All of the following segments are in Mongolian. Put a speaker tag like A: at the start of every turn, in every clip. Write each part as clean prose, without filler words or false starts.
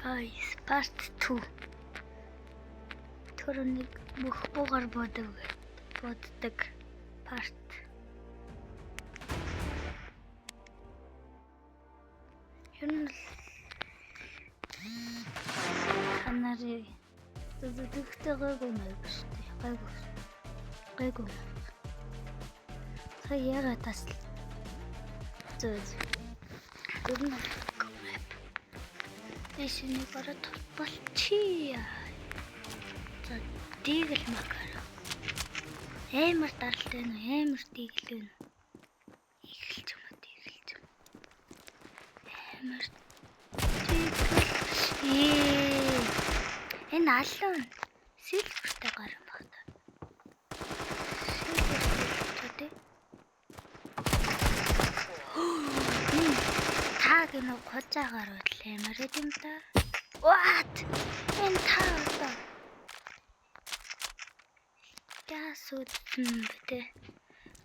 A: Guys, part 2. Төрөнийг бүх буугаар боддог part. Юу ханарыг зүгтгэггүй мэй шүү. Гайгүй. Та яга тасл. Гүрнэ. Эсэний барат болчихъя. За дигэл макара. Эмэр даралтай нь эмэр дигэл нь. Игэлж юм дигэлж. Эмэр дигэл. Энэ алуун сэлбэртэй гарсан багтаа. Сэлбэртэй. Таг нь гожаагаар үлэмэр юм да. What? Энэ таг. Ясууд битээ.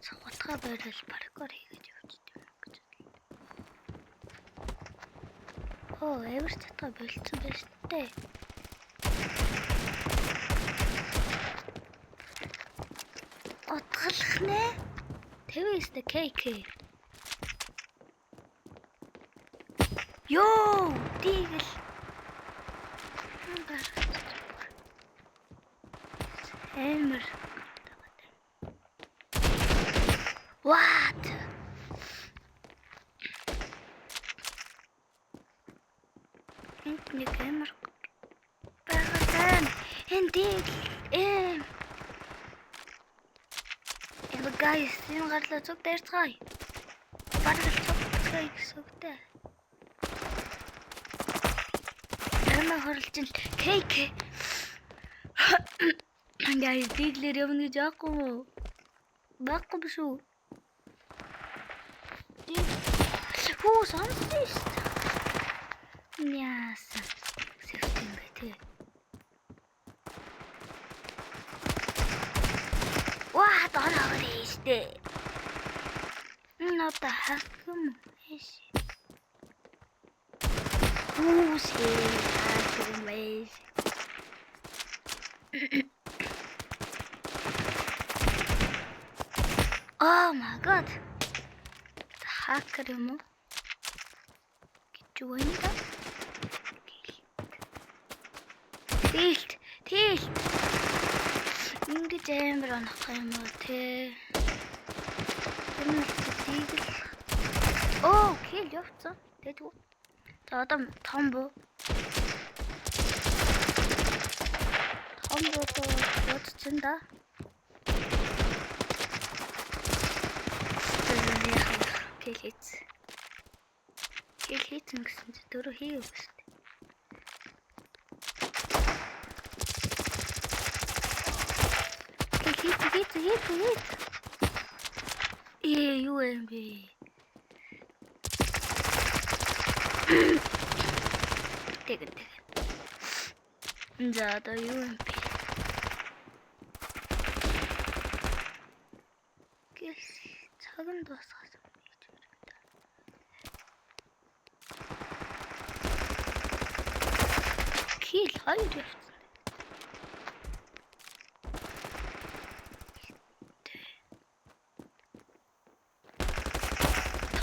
A: Цогтхоо байрал паркор хийгээд явчихсан юм гэж бодлоо. Оо, эвэр цатга болцсон байж тээ. Отгалах нэ? Тэвэстэй кейк. Йоо, дигэл. Эмэр. What? Нэг эмэр. Багтан. Эндиг. Guys, энэ гарлаа зүг дээрцгаая. Бараг цогцгоё гэсүгтэй. Эмэ хорлжин кейк. Guys, диглэр явна гэж яахгүй. Баггүй биш үү? Хүү сонсдоо шүү. Яасан. Сэвтэн бэтээ. Ваа, дорогой дээ. Надад хакм эш. Хүүсээ хакм эш. Oh my god. Hacker юм уу? Гэж байна. Тийт. Ингэж амар онох юм уу те. Энэ тийгэл. Оо, кил явцсан. Тэгвэл. За одоо том буу. Том буу бодчихсон да. Кил хийцэн гэсэн чи дөрөв хийв шүү дээ. Хийц. Юу юм бэ? Тэгэн. За одоо юу юм бэ? Гэс цаг нь дуусгасан. Кил хоёр явцсан.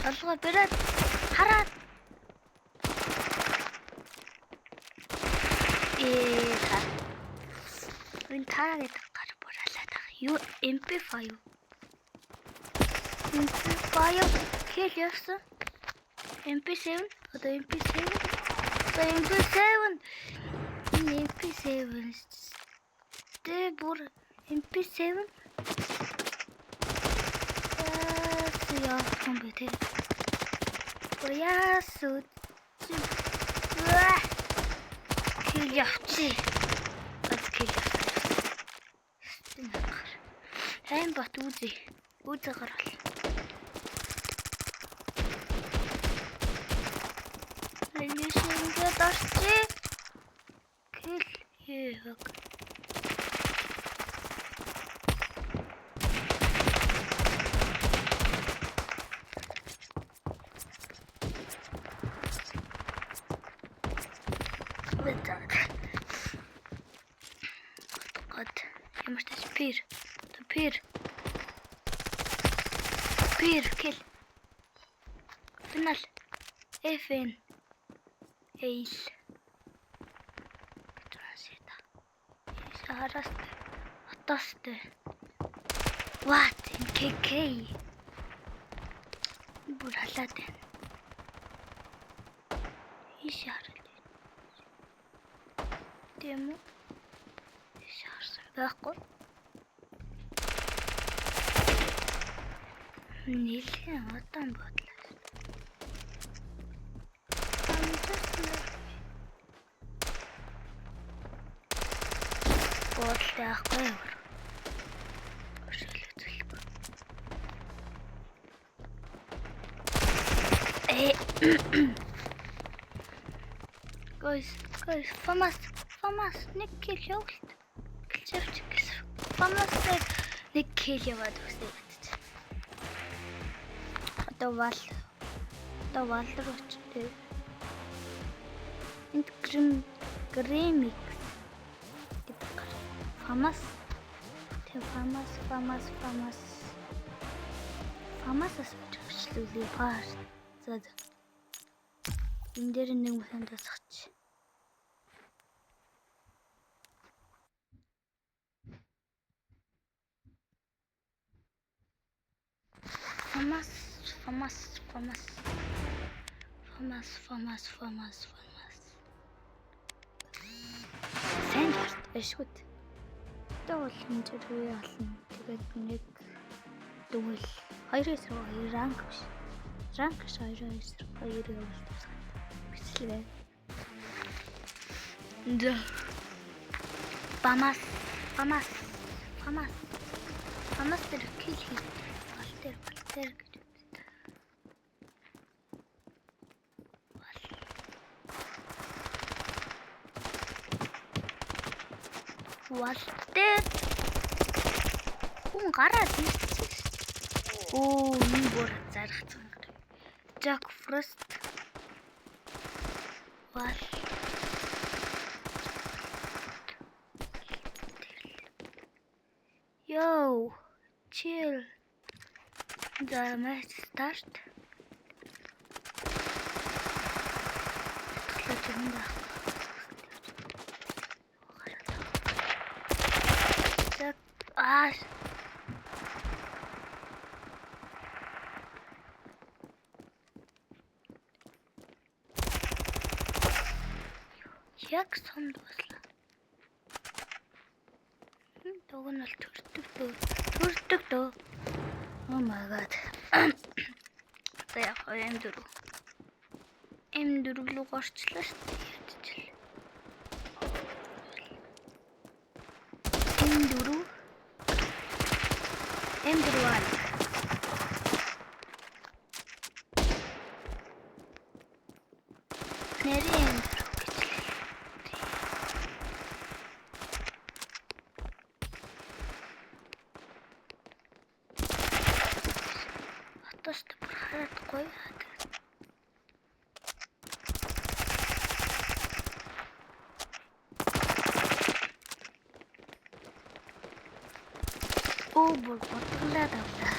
A: Толгой бэрээд хараад. Энэ таагаад гар бураалаад байгаа. Юу MP5. Кил явсан. MP7. Одоо MP7. MP7. Тэ бүр MP7. Яасан бэ те? Яасуу. Кил явчих. Кил. Айн бат үзээ. Үзээ гаргал. Лэшингээ дарчи. Кил хийх. God. Ямар ч пир. Пир kill. Final. FN. Эйл. Трансита. Сараст. Атаст. What? KK. Бүр халаад байна. Ишаарл. Дэмү. Ишаарсан байхгүй. Нэлээд удаан бодлоо. Бодлоо ахгүй юу? Guys, FAMAS нэг kill явуулт. Килчэрч гэсэн. FAMAS нэг kill яваад үсээ бат. Одоо вал руу очив. Энд гремикс. FAMAS. Тэг FAMAS-аас бичлүүлээ паар. За. Энд дээр нэг юм тасгач. FAMAS. Сэнжэрт эшгүт. Тэгвэл энэ зэрэг болно. Тэгээд нэг дүүл 2-2 ранг биш. Ранг 2-2 явуулт тусгай. Бичлээ. Да. FAMAS дээр kill хийх. Балтер гэж үздэг. Валтер. Хүн гараад ирчихсэн. Оо, энэ бүр зархацсан. Jack Frost. Вал. Yo, chill. The match start. Яг сонд басла. Дог нь бол төрдөг дөө. Oh my god. За яг M4 рүү горчлаа шүү дээ. M4 нэрийн атост харахгүй. Оо бодлоо давлаа.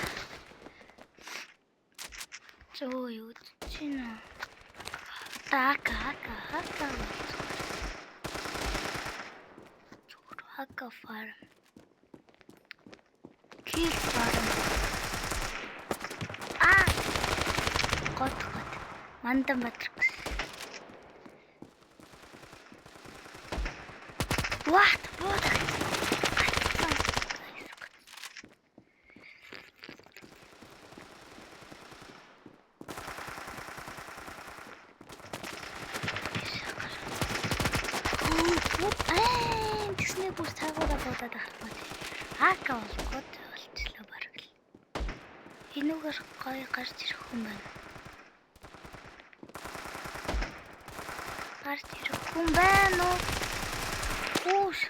A: Зөө юу чинь Haka farm. Kill farm. God. Mandan Matrix. What? Тэсний бүр цаагаараа бодоод авах. Хака болгоод болчихлоо бараг л. Энүүгээр гоё гарч ирэх хүн байна. Ууш.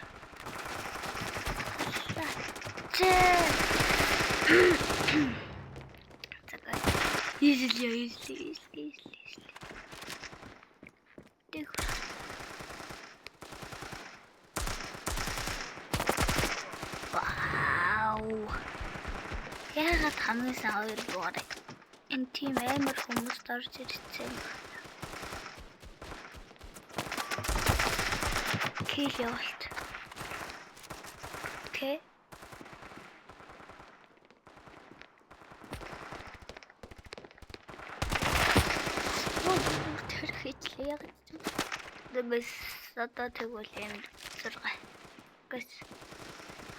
A: Easily. Вау. Яагаад хамгийн сайн 2 дугаарыг энэ тийм амар хүмүүст орж ирсэн юм. Кил явалт. Окей. Тэр хийлээ яг юм. Дэбэс одоо тэгвэл юм 6. Гэс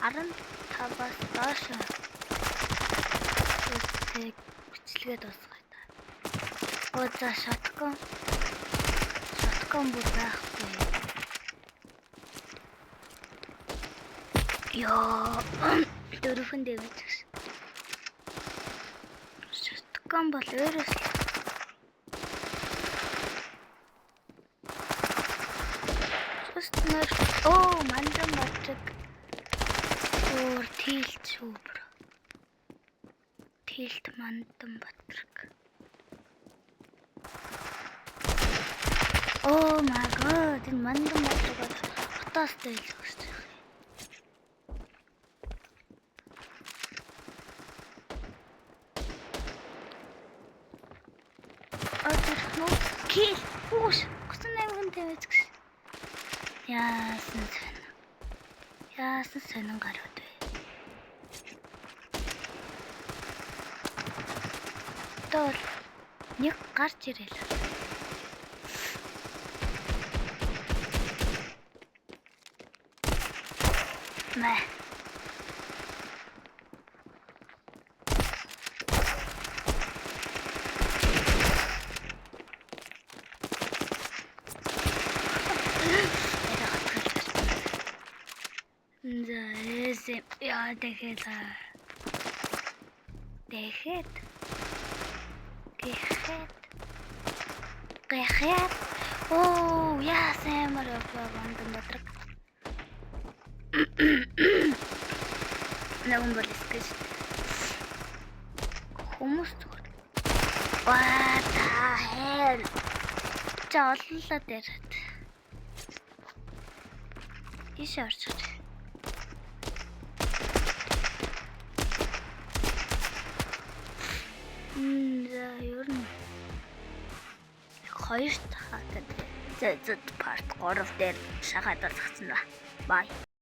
A: 15-аас доош үстэй бичлэгээ дуусгая та. Оо за шоткон бүр байхгүй. Яа, дөрөвөн дэвэж гэсэн. Шоткон бол өөрөөс Customer. Oh, Mandan Batrag. Or Tilt Super. Tilt Mandan Batrag. Oh my god, in Mandan Batrag. What is this? Oh, there's no kill. Push. What's the name of the Яасан сонин гарууд вэ? Тол нэг гарч ирэл. Мэ. Ja, Gehet. Oh, ja, Samar of Mandan Batrag. November is good. Almost. What the hell? Jolly there. Is yours. Ер нь 2 дахь хатад зэт part 3 дээр шахаад болгоцсон ба. Бай.